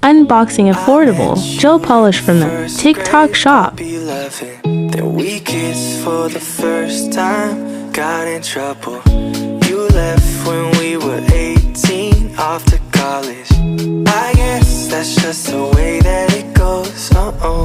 unboxing affordable gel polish from the TikTok shop. Then we kissed for the first time, got in trouble. You left when we were 18, off to college. I guess that's just the way that it goes.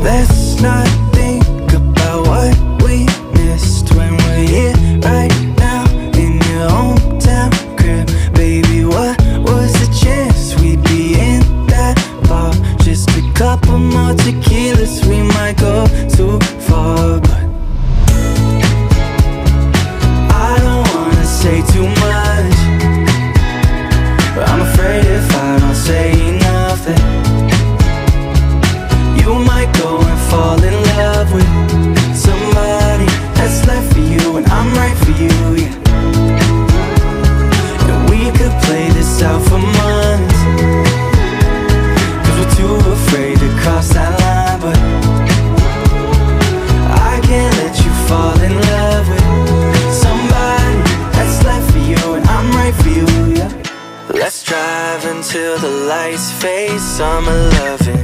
Let's not think about what we missed when we're here right now in your hometown crib. Baby, what was the chance we'd be in that bar? Just a couple more tequilas, we might go too far. But I don't wanna say too much, but I'm afraid if I don't say enough that you might go and fall in love with somebody that's left for you, and I'm right for you, yeah. And we could play this out for months, 'cause we're too afraid to cross that line. But I can't let you fall in love with somebody that's left for you, and I'm right for you, yeah. Let's drive until the lights fade, summer loving.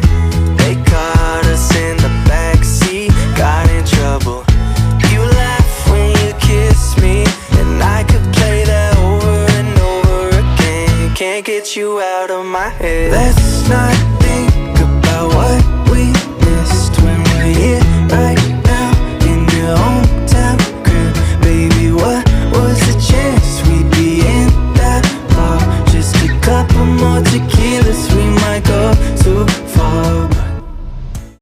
They caught us in the